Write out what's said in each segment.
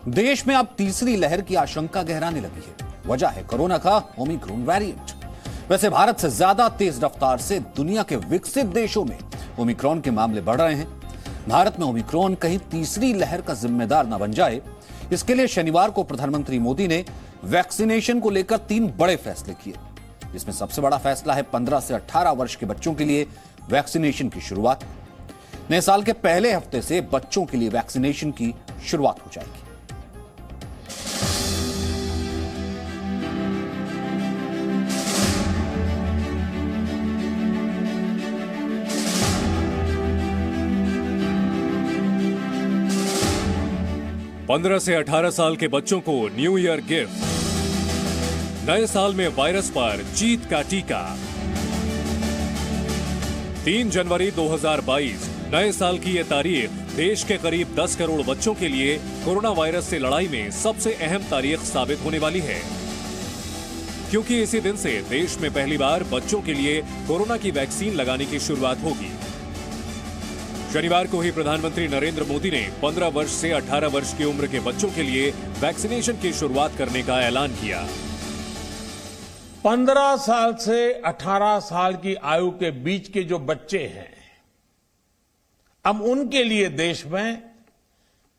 देश में अब तीसरी लहर की आशंका गहराने लगी है। वजह है कोरोना का ओमिक्रॉन वेरिएंट। वैसे भारत से ज्यादा तेज रफ्तार से दुनिया के विकसित देशों में ओमिक्रॉन के मामले बढ़ रहे हैं। भारत में ओमिक्रॉन कहीं तीसरी लहर का जिम्मेदार न बन जाए, इसके लिए शनिवार को प्रधानमंत्री मोदी ने वैक्सीनेशन को लेकर 3 बड़े फैसले किए। इसमें सबसे बड़ा फैसला है 15 से 18 वर्ष के बच्चों के लिए वैक्सीनेशन की शुरुआत। नए साल के पहले हफ्ते से बच्चों के लिए वैक्सीनेशन की शुरुआत हो जाएगी। पंद्रह से 18 साल के बच्चों को न्यू ईयर गिफ्ट। नए साल में वायरस पर जीत का टीका। 3 जनवरी 2022 नए साल की यह तारीख देश के करीब 10 करोड़ बच्चों के लिए कोरोना वायरस से लड़ाई में सबसे अहम तारीख साबित होने वाली है, क्योंकि इसी दिन से देश में पहली बार बच्चों के लिए कोरोना की वैक्सीन लगाने की शुरुआत होगी। शनिवार को ही प्रधानमंत्री नरेंद्र मोदी ने 15 वर्ष से 18 वर्ष की उम्र के बच्चों के लिए वैक्सीनेशन की शुरुआत करने का ऐलान किया। 15 साल से 18 साल की आयु के बीच के जो बच्चे हैं, अब उनके लिए देश में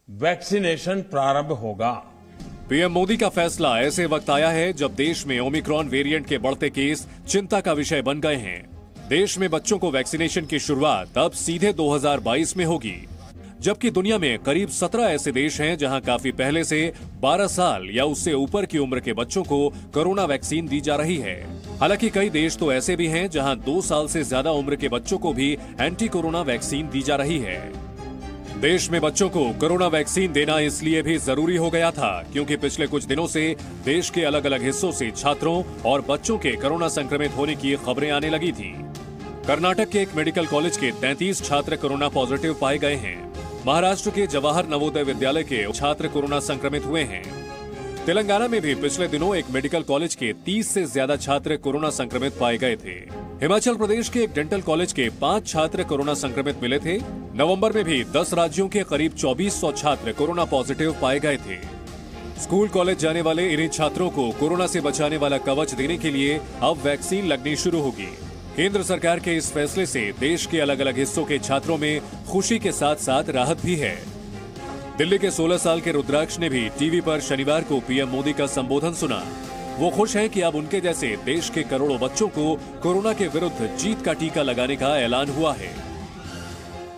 वैक्सीनेशन प्रारंभ होगा। पीएम मोदी का फैसला ऐसे वक्त आया है जब देश में ओमिक्रॉन वेरिएंट के बढ़ते केस चिंता का विषय बन गए हैं। देश में बच्चों को वैक्सीनेशन की शुरुआत अब सीधे 2022 में होगी, जबकि दुनिया में करीब 17 ऐसे देश हैं जहां काफी पहले से 12 साल या उससे ऊपर की उम्र के बच्चों को कोरोना वैक्सीन दी जा रही है। हालांकि कई देश तो ऐसे भी हैं जहां 2 साल से ज्यादा उम्र के बच्चों को भी एंटी कोरोना वैक्सीन दी जा रही है। देश में बच्चों को कोरोना वैक्सीन देना इसलिए भी जरूरी हो गया था क्योंकि पिछले कुछ दिनों से देश के अलग अलग हिस्सों से छात्रों और बच्चों के कोरोना संक्रमित होने की खबरें आने लगी थी। कर्नाटक के एक मेडिकल कॉलेज के 33 छात्र कोरोना पॉजिटिव पाए गए हैं। महाराष्ट्र के जवाहर नवोदय विद्यालय के छात्र कोरोना संक्रमित हुए हैं। तेलंगाना में भी पिछले दिनों एक मेडिकल कॉलेज के 30 से ज्यादा छात्र कोरोना संक्रमित पाए गए थे। हिमाचल प्रदेश के एक डेंटल कॉलेज के 5 छात्र कोरोना संक्रमित मिले थे। नवंबर में भी 10 राज्यों के करीब 2400 छात्र कोरोना पॉजिटिव पाए गए थे। स्कूल कॉलेज जाने वाले इन्हीं छात्रों को कोरोना से बचाने वाला कवच देने के लिए अब वैक्सीन लगनी शुरू होगी। केंद्र सरकार के इस फैसले से देश के अलग अलग हिस्सों के छात्रों में खुशी के साथ साथ राहत भी है। दिल्ली के 16 साल के रुद्राक्ष ने भी टीवी पर शनिवार को पीएम मोदी का संबोधन सुना। वो खुश हैं कि अब उनके जैसे देश के करोड़ों बच्चों को कोरोना के विरुद्ध जीत का टीका लगाने का ऐलान हुआ है।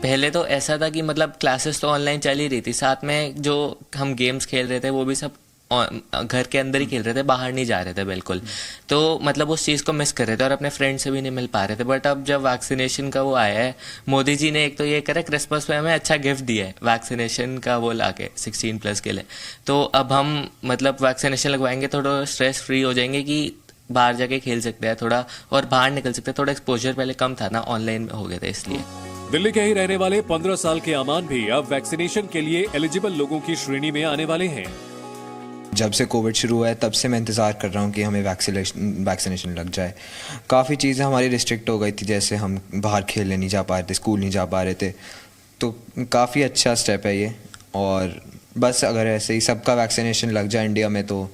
पहले तो ऐसा था कि मतलब क्लासेस तो ऑनलाइन चल ही रही थी, साथ में जो हम गेम्स खेल रहे थे वो भी सब घर के अंदर ही खेल रहे थे, बाहर नहीं जा रहे थे बिल्कुल। तो मतलब उस चीज़ को मिस कर रहे थे और अपने फ्रेंड से भी नहीं मिल पा रहे थे। बट अब जब वैक्सीनेशन का वो आया है, मोदी जी ने एक तो ये करा, क्रिसमस पे हमें अच्छा गिफ्ट दिया है वैक्सीनेशन का वो लाके 16+ के लिए। तो अब हम मतलब वैक्सीनेशन लगवाएंगे, थोड़ा स्ट्रेस फ्री हो जाएंगे कि बाहर जाके खेल सकते हैं थोड़ा और बाहर निकल सकते हैं। थोड़ा एक्सपोजर पहले कम था ना, ऑनलाइन हो गए थे इसलिए। दिल्ली के ही रहने वाले 15 साल के अमान भी अब वैक्सीनेशन के लिए एलिजिबल लोगों की श्रेणी में आने वाले हैं। जब से कोविड शुरू हुआ है तब से मैं इंतज़ार कर रहा हूँ कि हमें वैक्सीनेशन लग जाए। काफ़ी चीज़ें हमारी रिस्ट्रिक्ट हो गई थी, जैसे हम बाहर खेलने नहीं जा पा रहे थे, स्कूल नहीं जा पा रहे थे। तो काफ़ी अच्छा स्टेप है ये, और बस अगर ऐसे ही सबका वैक्सीनेशन लग जाए इंडिया में तो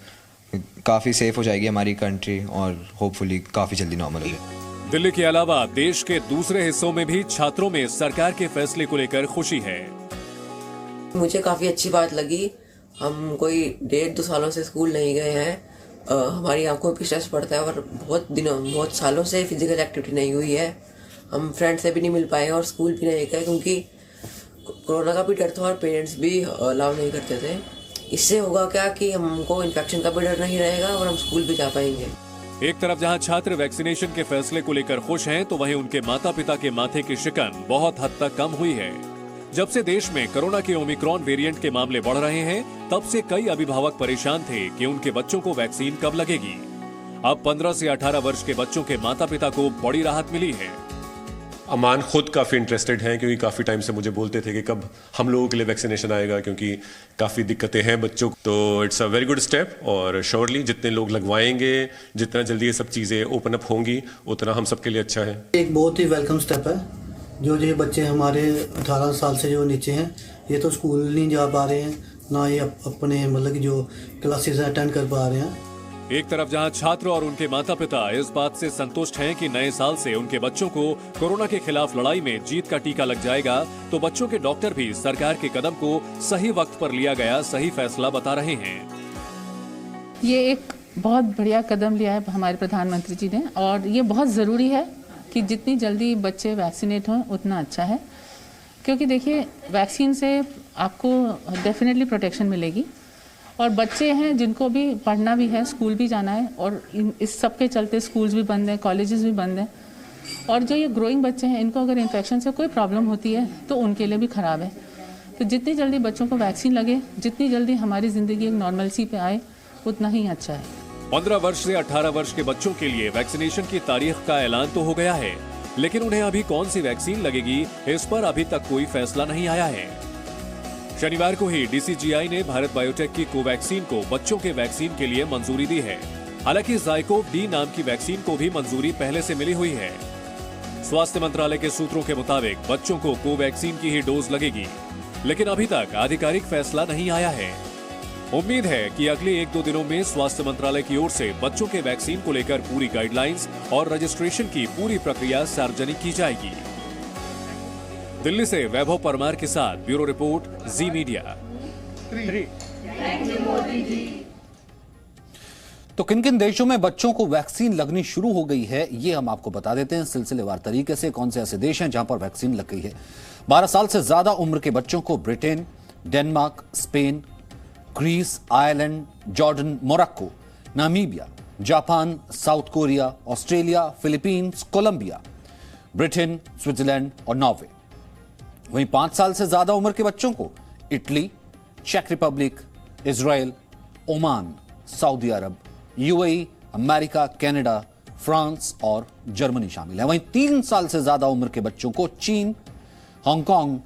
काफ़ी सेफ हो जाएगी हमारी कंट्री और होपफुली काफ़ी जल्दी नॉर्मल हो जाए। दिल्ली के अलावा देश के दूसरे हिस्सों में भी छात्रों में सरकार के फैसले को लेकर खुशी है। मुझे काफ़ी अच्छी बात लगी। हम कोई 1.5-2 सालों से स्कूल नहीं गए हैं। हमारी आंखों पे स्ट्रेस पड़ता है और बहुत सालों से फिजिकल एक्टिविटी नहीं हुई है। हम फ्रेंड से भी नहीं मिल पाए और स्कूल भी नहीं गए क्योंकि कोरोना का भी डर था और पेरेंट्स भी अलाउ नहीं करते थे। इससे होगा क्या कि हमको इन्फेक्शन का भी डर नहीं रहेगा और हम स्कूल भी जा पाएंगे। एक तरफ जहां छात्र वैक्सीनेशन के फैसले को लेकर खुश हैं, तो वहीं उनके माता पिता के माथे की शिकन बहुत हद तक कम हुई है। जब से देश में कोरोना के ओमिक्रॉन वेरिएंट के मामले बढ़ रहे हैं, तब से कई अभिभावक परेशान थे कि उनके बच्चों को वैक्सीन कब लगेगी। अब 15 से 18 वर्ष के बच्चों के माता पिता को बड़ी राहत मिली है। अमान खुद काफ़ी इंटरेस्टेड हैं क्योंकि काफ़ी टाइम से मुझे बोलते थे कि कब हम लोगों के लिए वैक्सीनेशन आएगा, क्योंकि काफ़ी दिक्कतें हैं बच्चों को। तो it's a very good step और श्योरली जितने लोग लगवाएंगे, जितना जल्दी ये सब चीज़ें ओपन अप होंगी, उतना हम सबके लिए अच्छा है। एक बहुत ही वेलकम स्टेप है। जो बच्चे हमारे 18 साल से जो नीचे हैं, ये तो स्कूल नहीं जा पा रहे हैं, ना ये अपने मतलब कि जो क्लासेस अटेंड कर पा रहे हैं। एक तरफ जहां छात्र और उनके माता पिता इस बात से संतुष्ट हैं कि नए साल से उनके बच्चों को कोरोना के खिलाफ लड़ाई में जीत का टीका लग जाएगा, तो बच्चों के डॉक्टर भी सरकार के कदम को सही वक्त पर लिया गया सही फैसला बता रहे हैं। ये एक बहुत बढ़िया कदम लिया है हमारे प्रधानमंत्री जी ने, और ये बहुत ज़रूरी है कि जितनी जल्दी बच्चे वैक्सीनेट हों उतना अच्छा है, क्योंकि देखिए वैक्सीन से आपको डेफिनेटली प्रोटेक्शन मिलेगी, और बच्चे हैं जिनको भी पढ़ना भी है, स्कूल भी जाना है, और इस सब के चलते स्कूल्स भी बंद हैं, कॉलेजेस भी बंद हैं, और जो ये ग्रोइंग बच्चे हैं इनको अगर इन्फेक्शन से कोई प्रॉब्लम होती है तो उनके लिए भी ख़राब है। तो जितनी जल्दी बच्चों को वैक्सीन लगे, जितनी जल्दी हमारी ज़िंदगी एक नॉर्मलसी पे आए, उतना ही अच्छा है। 15 वर्ष से 18 वर्ष के बच्चों के लिए वैक्सीनेशन की तारीख का ऐलान तो हो गया है, लेकिन उन्हें अभी कौन सी वैक्सीन लगेगी इस पर अभी तक कोई फैसला नहीं आया है। शनिवार को ही DCGI ने भारत बायोटेक की कोवैक्सीन को बच्चों के वैक्सीन के लिए मंजूरी दी है। हालांकि ज़ाइकोव-डी नाम की वैक्सीन को भी मंजूरी पहले से मिली हुई है। स्वास्थ्य मंत्रालय के सूत्रों के मुताबिक बच्चों को कोवैक्सीन की ही डोज लगेगी, लेकिन अभी तक आधिकारिक फैसला नहीं आया है। उम्मीद है कि अगले 1-2 दिनों में स्वास्थ्य मंत्रालय की ओर से बच्चों के वैक्सीन को लेकर पूरी गाइडलाइंस और रजिस्ट्रेशन की पूरी प्रक्रिया सार्वजनिक की जाएगी। दिल्ली से वैभव परमार के साथ ब्यूरो रिपोर्ट, जी मीडिया। तो किन किन देशों में बच्चों को वैक्सीन लगनी शुरू हो गई है, ये हम आपको बता देते हैं सिलसिलेवार तरीके से। कौन से ऐसे देश हैं जहां पर वैक्सीन लग गई है। 12 साल से ज्यादा उम्र के बच्चों को Britain, Denmark, Spain, Greece, Ireland, Jordan, Morocco, Namibia, Japan, South Korea, Australia, Philippines, Colombia, Britain, Switzerland और नॉर्वे। वहीं 5 साल से ज्यादा उम्र के बच्चों को इटली, चेक Republic, Israel, Oman, Saudi Arabia, UAE, America, Canada, France और जर्मनी शामिल है। वहीं 3 साल से ज्यादा उम्र के बच्चों को चीन, हांगकांग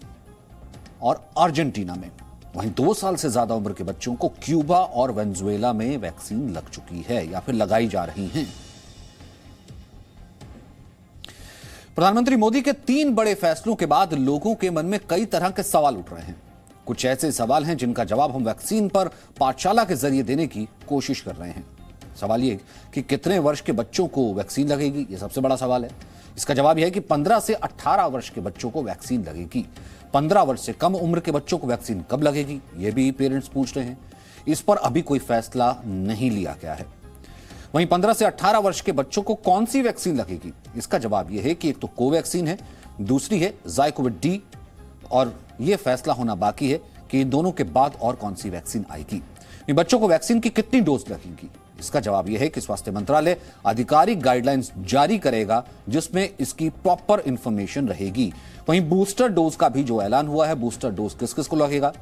और अर्जेंटीना में। वहीं 2 साल से ज्यादा उम्र के बच्चों को क्यूबा और वेनेजुएला में वैक्सीन लग चुकी है या फिर लगाई जा रही हैं। प्रधानमंत्री मोदी के 3 बड़े फैसलों के बाद लोगों के मन में कई तरह के सवाल उठ रहे हैं। कुछ ऐसे सवाल हैं जिनका जवाब हम वैक्सीन पर पाठशाला के जरिए देने की कोशिश कर रहे हैं। सवाल ये कि कितने वर्ष के बच्चों को वैक्सीन लगेगी, ये सबसे बड़ा सवाल है। इसका जवाब यह है कि 15 से 18 वर्ष के बच्चों को वैक्सीन लगेगी। 15 वर्ष से कम उम्र के बच्चों को वैक्सीन कब लगेगी, ये भी पेरेंट्स पूछ रहे हैं। इस पर अभी कोई फैसला नहीं लिया गया है। वहीं 15 से 18 वर्ष के बच्चों को कौन सी वैक्सीन लगेगी, इसका जवाब यह है कि एक तो कोवैक्सीन है, दूसरी है ज़ाइकोव-डी, और यह फैसला होना बाकी है कि इन दोनों के बाद और कौन सी वैक्सीन आएगी। बच्चों को वैक्सीन की कितनी डोज लगेगी, इसका जवाब यह है कि स्वास्थ्य मंत्रालय आधिकारिक गाइडलाइंस जारी करेगा जिसमें इसकी प्रॉपर इंफॉर्मेशन रहेगी। वहीं बूस्टर डोज का भी जो ऐलान हुआ है, बूस्टर डोज किस किस को लगेगा,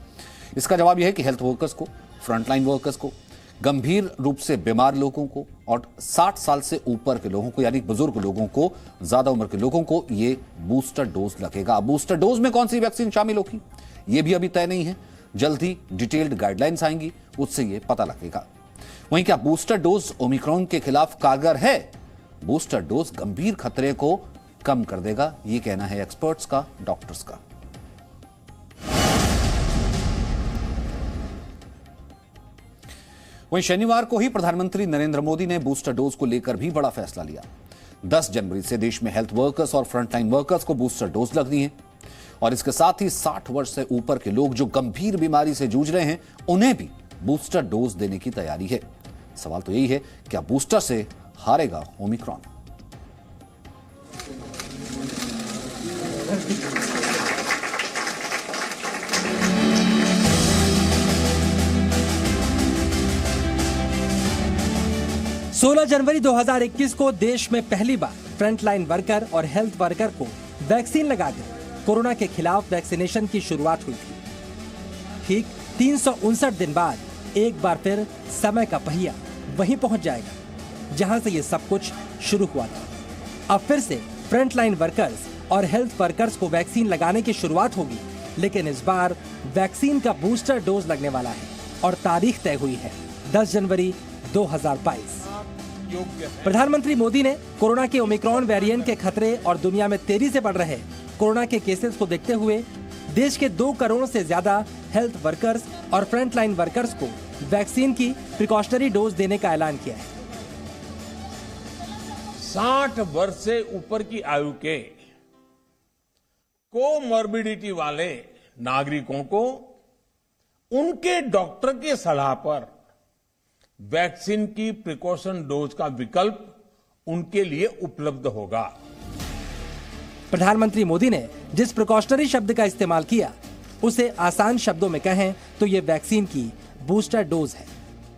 इसका जवाब यह है कि हेल्थ वर्कर्स को, फ्रंटलाइन वर्कर्स को, गंभीर रूप से बीमार लोगों को और 60 साल से ऊपर के लोगों को, यानी बुजुर्ग लोगों को, ज्यादा उम्र के लोगों को ये बूस्टर डोज लगेगा। बूस्टर डोज में कौन सी वैक्सीन शामिल होगी, ये भी अभी तय नहीं है। जल्द ही डिटेल्ड गाइडलाइंस आएंगी, उससे ये पता लगेगा। वहीं क्या बूस्टर डोज ओमिक्रॉन के खिलाफ कारगर है? बूस्टर डोज गंभीर खतरे को कम कर देगा, ये कहना है एक्सपर्ट्स का, डॉक्टर्स का। वहीं शनिवार को ही प्रधानमंत्री नरेंद्र मोदी ने बूस्टर डोज को लेकर भी बड़ा फैसला लिया। 10 जनवरी से देश में हेल्थ वर्कर्स और फ्रंटलाइन वर्कर्स को बूस्टर डोज लगनी है, और इसके साथ ही 60 वर्ष से ऊपर के लोग जो गंभीर बीमारी से जूझ रहे हैं, उन्हें भी बूस्टर डोज देने की तैयारी है। सवाल तो यही है, क्या बूस्टर से हारेगा ओमिक्रॉन? सोलह जनवरी 2021 को देश में पहली बार फ्रंटलाइन वर्कर और हेल्थ वर्कर को वैक्सीन लगाकर कोरोना के खिलाफ वैक्सीनेशन की शुरुआत हुई थी। ठीक 359 दिन बाद एक बार फिर समय का पहिया वहीं पहुंच जाएगा जहां से ये सब कुछ शुरू हुआ था। अब फिर से फ्रंटलाइन वर्कर्स और हेल्थ वर्कर्स को वैक्सीन लगाने की शुरुआत होगी, लेकिन इस बार वैक्सीन का बूस्टर डोज लगने वाला है और तारीख तय हुई है 10 जनवरी 2022। प्रधानमंत्री मोदी ने कोरोना के ओमिक्रॉन वेरिएंट के खतरे और दुनिया में तेजी से बढ़ रहे कोरोना के केसेस को देखते हुए देश के 2 करोड़ से ज्यादा हेल्थ वर्कर्स और फ्रंटलाइन वर्कर्स को वैक्सीन की प्रिकॉशनरी डोज देने का ऐलान किया है। 60 वर्ष से ऊपर की आयु के कोमॉर्बिडिटी वाले नागरिकों को उनके डॉक्टर की सलाह पर वैक्सीन की प्रिकॉशन डोज का विकल्प उनके लिए उपलब्ध होगा। प्रधानमंत्री मोदी ने जिस प्रिकॉशनरी शब्द का इस्तेमाल किया उसे आसान शब्दों में कहें तो ये वैक्सीन की बूस्टर डोज है।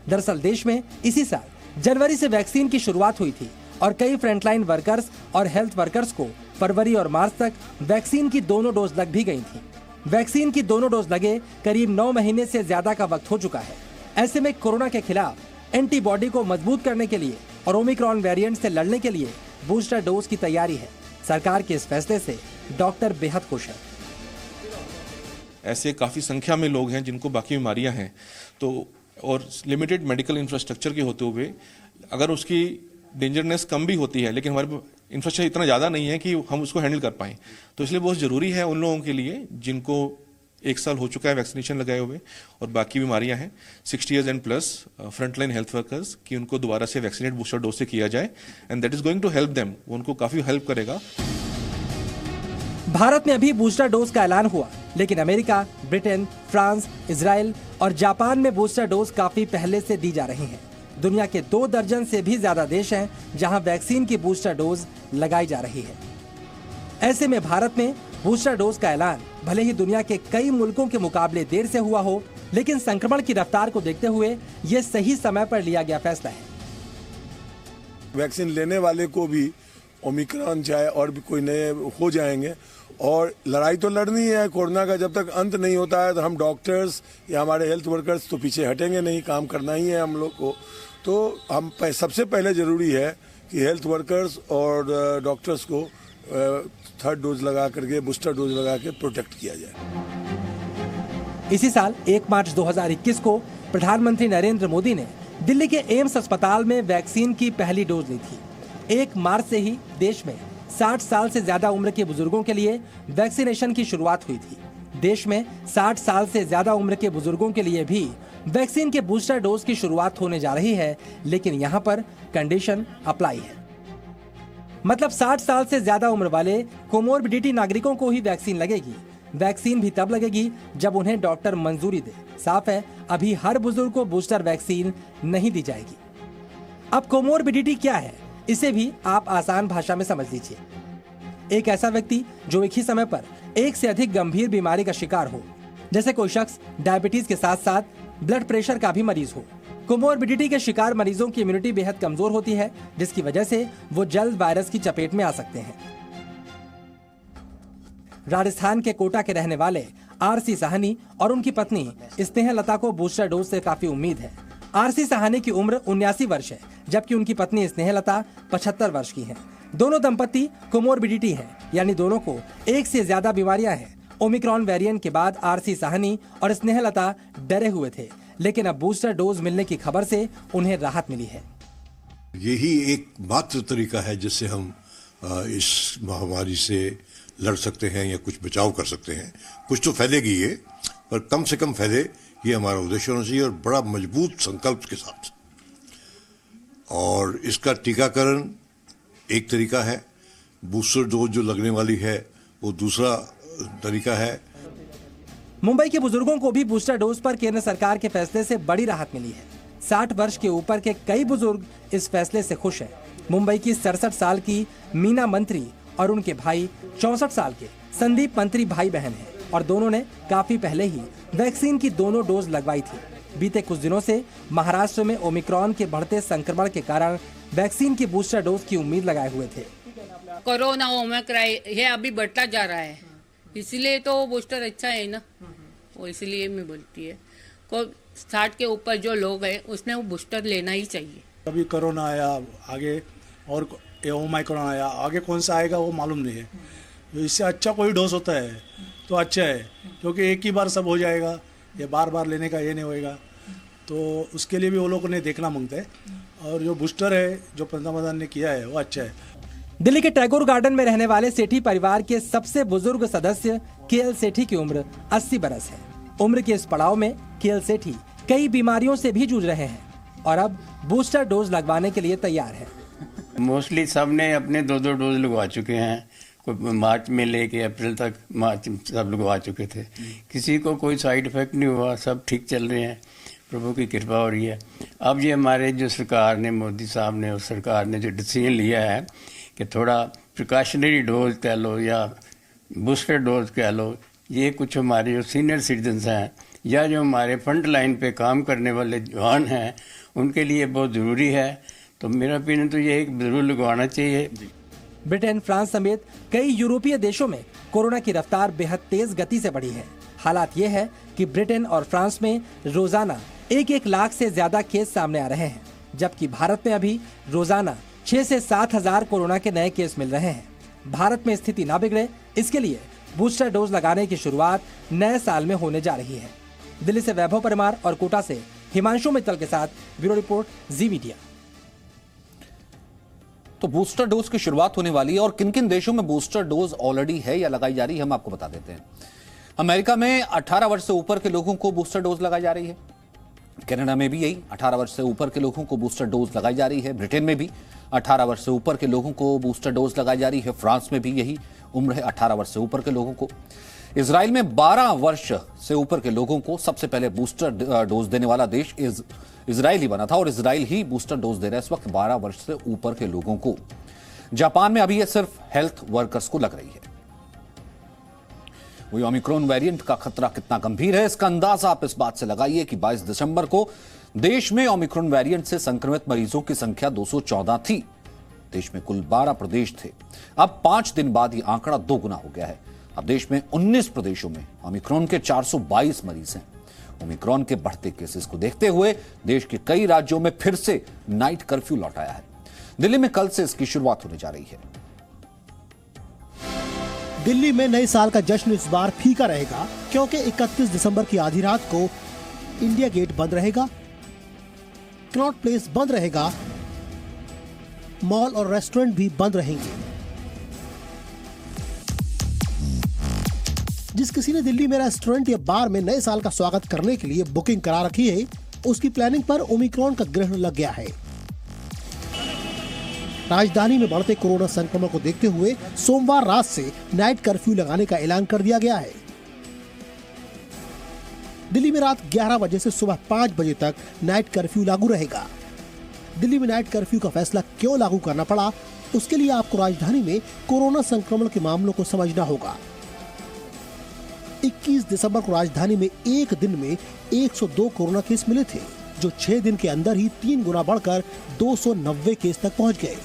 दरअसल देश में इसी साल जनवरी से वैक्सीन की शुरुआत हुई थी और कई फ्रंटलाइन वर्कर्स और हेल्थ वर्कर्स को फरवरी और मार्च तक वैक्सीन की दोनों डोज लग भी गई थी। वैक्सीन की दोनों डोज लगे करीब 9 महीने से ज्यादा का वक्त हो चुका है। ऐसे में कोरोना के खिलाफ एंटीबॉडी को मजबूत करने के लिए और ओमिक्रॉन वेरिएंट से लड़ने के लिए बूस्टर डोज की तैयारी है। सरकार के इस फैसले से डॉक्टर बेहद खुश है। ऐसे काफ़ी संख्या में लोग हैं जिनको बाकी बीमारियां हैं, तो और लिमिटेड मेडिकल इंफ्रास्ट्रक्चर के होते हुए अगर उसकी डेंजरनेस कम भी होती है, लेकिन हमारे इंफ्रास्ट्रक्चर इतना ज़्यादा नहीं है कि हम उसको हैंडल कर पाएँ, तो इसलिए बहुत ज़रूरी है उन लोगों के लिए जिनको 1 साल हो चुका है वैक्सीनेशन लगाए हुए और बाकी बीमारियां हैं, 60 years and plus frontline health workers, कि उनको दोबारा से वैक्सीनेट बूस्टर डोज से किया जाए and that is going to help them. वो उनको काफ़ी हेल्प करेगा। भारत में अभी बूस्टर डोज का ऐलान हुआ, लेकिन अमेरिका, ब्रिटेन, फ्रांस, इजराइल और जापान में बूस्टर डोज काफी पहले से दी जा रही हैं। दुनिया के 2 दर्जन से भी ज्यादा देश हैं जहां वैक्सीन की बूस्टर डोज लगाई जा रही है। ऐसे में भारत में बूस्टर डोज का ऐलान भले ही दुनिया के कई मुल्कों के मुकाबले देर से हुआ हो, लेकिन संक्रमण की रफ्तार को देखते हुए ये सही समय पर लिया गया फैसला है। वैक्सीन लेने वाले को भी ओमिक्रॉन चाहे और भी कोई नए हो जाएंगे, और लड़ाई तो लड़नी है कोरोना का। जब तक अंत नहीं होता है तो हम डॉक्टर्स या हमारे हेल्थ वर्कर्स तो पीछे हटेंगे नहीं, काम करना ही है हम लोग को। तो हम सबसे पहले जरूरी है कि हेल्थ वर्कर्स और डॉक्टर्स को 3rd डोज लगा करके, बूस्टर डोज लगा के प्रोटेक्ट किया जाए। इसी साल 1 मार्च 2021 को प्रधानमंत्री नरेंद्र मोदी ने दिल्ली के एम्स अस्पताल में वैक्सीन की पहली डोज ली थी। 1 मार्च से ही देश में 60 साल से ज्यादा उम्र के बुजुर्गों के लिए वैक्सीनेशन की शुरुआत हुई थी। देश में 60 साल से ज्यादा उम्र के बुजुर्गों के लिए भी वैक्सीन के बूस्टर डोज की शुरुआत होने जा रही है, लेकिन यहाँ पर कंडीशन अप्लाई है। मतलब 60 साल से ज्यादा उम्र वाले कोमोर्बिडिटी नागरिकों को ही वैक्सीन लगेगी। वैक्सीन भी तब लगेगी जब उन्हें डॉक्टर मंजूरी दे। साफ है, अभी हर बुजुर्ग को बूस्टर वैक्सीन नहीं दी जाएगी। अब कोमोर्बिडिटी क्या है, इसे भी आप आसान भाषा में समझ लीजिए। एक ऐसा व्यक्ति जो एक ही समय पर 1 से अधिक गंभीर बीमारी का शिकार हो, जैसे कोई शख्स डायबिटीज के साथ साथ ब्लड प्रेशर का भी मरीज हो। कोमोर्बिडिटी के शिकार मरीजों की इम्यूनिटी बेहद कमजोर होती है, जिसकी वजह से वो जल्द वायरस की चपेट में आ सकते हैं। राजस्थान के कोटा के रहने वाले आरसी साहनी और उनकी पत्नी स्नेहलता को बूस्टर डोज से काफी उम्मीद है। आरसी साहनी की उम्र 79 वर्ष है, जबकि उनकी पत्नी स्नेहलता 75 वर्ष की हैं। दोनों दंपति कोमोर्बिडिटी है, यानी दोनों को 1 से ज्यादा बीमारियां हैं। ओमिक्रॉन वेरिएंट के बाद आरसी साहनी और स्नेहलता डरे हुए थे, लेकिन अब बूस्टर डोज मिलने की खबर से उन्हें राहत मिली है। यही एक मात्र तरीका है जिससे हम इस महामारी से लड़ सकते हैं या कुछ बचाव कर सकते हैं। कुछ तो फैलेगी ये, पर कम से कम फैले, ये हमारा उद्देश्य होना चाहिए, और बड़ा मजबूत संकल्प के साथ। और इसका टीकाकरण एक तरीका है, बूस्टर डोज जो लगने वाली है वो दूसरा तरीका है। मुंबई के बुजुर्गों को भी बूस्टर डोज पर केंद्र सरकार के फैसले से बड़ी राहत मिली है। 60 वर्ष के ऊपर के कई बुजुर्ग इस फैसले से खुश हैं। मुंबई की 67 साल की मीना मंत्री और उनके भाई 64 साल के संदीप मंत्री भाई बहन हैं, और दोनों ने काफी पहले ही वैक्सीन की दोनों डोज लगवाई थी। बीते कुछ दिनों से महाराष्ट्र में ओमिक्रॉन के बढ़ते संक्रमण के कारण वैक्सीन की बूस्टर डोज की उम्मीद लगाए हुए थे। कोरोना ओमिक्रॉन ये अभी बढ़ता जा रहा है, इसलिए तो बूस्टर अच्छा है ना, वो इसलिए मैं बोलती है को 60 के ऊपर जो लोग हैं उसने वो बूस्टर लेना ही चाहिए। अभी कोरोना आया, आगे और ओमिक्रॉन आया, आगे कौन सा आएगा वो मालूम नहीं है। इससे अच्छा कोई डोज होता है तो अच्छा है, क्योंकि एक ही बार सब हो जाएगा, ये बार बार लेने का ये नहीं होएगा। तो उसके लिए भी वो लोगों ने देखना मांगते हैं, और जो बूस्टर है जो पंतप्रधान ने किया है वो अच्छा है। दिल्ली के टैगोर गार्डन में रहने वाले सेठी परिवार के सबसे बुजुर्ग सदस्य केएल सेठी की उम्र 80 बरस है। उम्र के इस पड़ाव में केएल सेठी कई बीमारियों से भी जूझ रहे हैं और अब बूस्टर डोज लगवाने के लिए तैयार है। मोस्टली सब ने अपने 2-2 डोज लगवा चुके हैं। कोई मार्च में लेके अप्रैल तक सब लगवा चुके थे। किसी को कोई साइड इफेक्ट नहीं हुआ, सब ठीक चल रहे हैं, प्रभु की कृपा हो रही है। अब ये हमारे जो सरकार ने, मोदी साहब ने और सरकार ने जो डिसीजन लिया है कि थोड़ा प्रिकॉशनरी डोज कह लो या बूस्टर डोज कह लो, ये कुछ हमारे जो सीनियर सिटीजन्स हैं या जो हमारे फ्रंट लाइन पे काम करने वाले जवान हैं उनके लिए बहुत ज़रूरी है। तो मेरा ओपिनियन तो ये है ज़रूर लगवाना चाहिए। ब्रिटेन, फ्रांस समेत कई यूरोपीय देशों में कोरोना की रफ्तार बेहद तेज गति से बढ़ी है। हालात ये है कि ब्रिटेन और फ्रांस में रोजाना 1-1 लाख से ज्यादा केस सामने आ रहे हैं, जबकि भारत में अभी रोजाना 6 से 7 हजार कोरोना के नए केस मिल रहे हैं। भारत में स्थिति ना बिगड़े, इसके लिए बूस्टर डोज लगाने की शुरुआत नए साल में होने जा रही है। दिल्ली से वैभव परमार और कोटा से हिमांशु मित्तल के साथ ब्यूरो रिपोर्ट, जी मीडिया। तो बूस्टर डोज की शुरुआत होने वाली है और किन किन देशों में बूस्टर डोज ऑलरेडी है या लगाई जा रही है, हम आपको बता देते हैं। अमेरिका में 18 वर्ष से ऊपर के लोगों को बूस्टर डोज लगाई जा रही है। कनाडा में भी यही 18 वर्ष से ऊपर के लोगों को बूस्टर डोज लगाई जा रही है। ब्रिटेन में भी 18 वर्ष से ऊपर के लोगों को बूस्टर डोज लगाई जा रही है। फ्रांस में भी यही उम्र है 18 वर्ष से ऊपर के लोगों को। इजराइल में 12 वर्ष से ऊपर के लोगों को सबसे पहले बूस्टर डोज देने वाला देश इजराइल ही बना था और इजराइल ही बूस्टर डोज दे रहा है इस वक्त 12 वर्ष से ऊपर के लोगों को। जापान में अभी यह सिर्फ हेल्थ वर्कर्स को लग रही है। वही ओमिक्रॉन वेरिएंट का खतरा कितना गंभीर है, इसका अंदाजा आप इस बात से लगाइए कि 22 दिसंबर को देश में ओमिक्रॉन वेरिएंट से संक्रमित मरीजों की संख्या 214 थी। देश में कुल 12 प्रदेश थे। अब 5 दिन बाद ये आंकड़ा 2 गुना हो गया है। अब देश में 19 प्रदेशों में ओमिक्रॉन के 422 मरीज हैं। ओमिक्रॉन के बढ़ते केसेस को देखते हुए देश के कई राज्यों में फिर से नाइट कर्फ्यू लौट आया है। दिल्ली में कल से इसकी शुरुआत होने जा रही है। दिल्ली में नए साल का जश्न इस बार फीका रहेगा क्योंकि 31 दिसंबर की आधी रात को इंडिया गेट बंद रहेगा, कनॉट प्लेस बंद रहेगा, मॉल और रेस्टोरेंट भी बंद रहेंगे। जिस किसी ने दिल्ली में रेस्टोरेंट या बार में नए साल का स्वागत करने के लिए बुकिंग करा रखी है, उसकी प्लानिंग पर ओमिक्रॉन का ग्रहण लग गया है। राजधानी में बढ़ते कोरोना संक्रमण को देखते हुए सोमवार रात से नाइट कर्फ्यू लगाने का ऐलान कर दिया गया है। दिल्ली में रात 11 बजे से सुबह 5 बजे तक नाइट कर्फ्यू लागू रहेगा। दिल्ली में नाइट कर्फ्यू का फैसला क्यों लागू करना पड़ा, उसके लिए आपको राजधानी में कोरोना संक्रमण के मामलों को समझना होगा। 21 दिसंबर को राजधानी में एक दिन में 102 कोरोना केस मिले थे, जो 6 दिन के अंदर ही 3 गुना बढ़कर 290 केस तक पहुंच गए।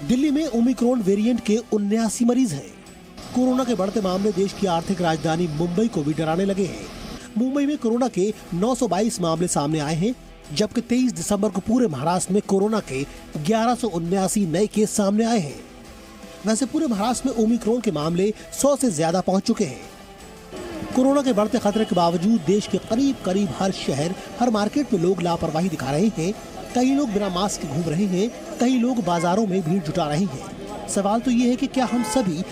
दिल्ली में ओमिक्रॉन वेरिएंट के 79 मरीज हैं। कोरोना के बढ़ते मामले देश की आर्थिक राजधानी मुंबई को भी डराने लगे हैं। मुंबई में कोरोना के 922 मामले सामने आए हैं, जबकि 23 दिसंबर को पूरे महाराष्ट्र में कोरोना के 1179 नए केस सामने आए हैं। वैसे पूरे महाराष्ट्र में ओमिक्रॉन के मामले 100 से ज्यादा पहुंच चुके हैं। कोरोना के बढ़ते खतरे के बावजूद देश के करीब हर शहर, हर मार्केट में लोग लापरवाही दिखा रहे हैं। कई लोग बिना मास्क के घूम रहे हैं, कई लोग बाजारों में भीड़ जुटा रहे हैं। सवाल तो ये है कि क्या हम सभी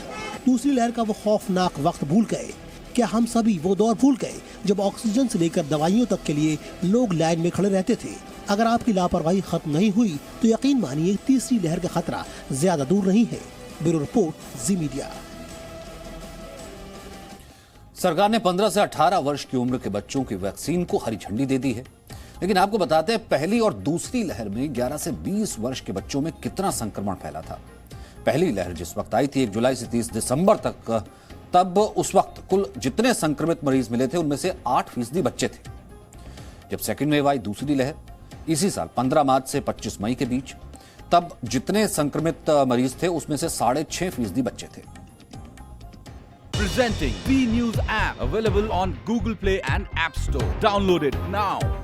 दूसरी लहर का वो खौफनाक वक्त भूल गए? क्या हम सभी वो दौर भूल गए जब ऑक्सीजन से लेकर दवाइयों तक के लिए लोग लाइन में खड़े रहते थे? अगर आपकी लापरवाही खत्म नहीं हुई तो यकीन मानिए तीसरी लहर का खतरा ज्यादा दूर नहीं है। ब्यूरो रिपोर्ट, जी मीडिया। सरकार ने 15 से 18 वर्ष की उम्र के बच्चों की वैक्सीन को हरी झंडी दे दी है। लेकिन आपको बताते हैं पहली और दूसरी लहर में 11 से 20 वर्ष के बच्चों में कितना संक्रमण फैला था। पहली लहर जिस वक्त आई थी 1 जुलाई से 30 दिसंबर तक, तब उस वक्त कुल जितने संक्रमित मरीज मिले थे उनमें से 8% बच्चे थे। जब सेकेंड वेव आई, दूसरी लहर इसी साल 15 मार्च से 25 मई के बीच, तब जितने संक्रमित मरीज थे उसमें से 6.5% बच्चे थे। Presenting B News app, available on Google Play and App Store. Download it now.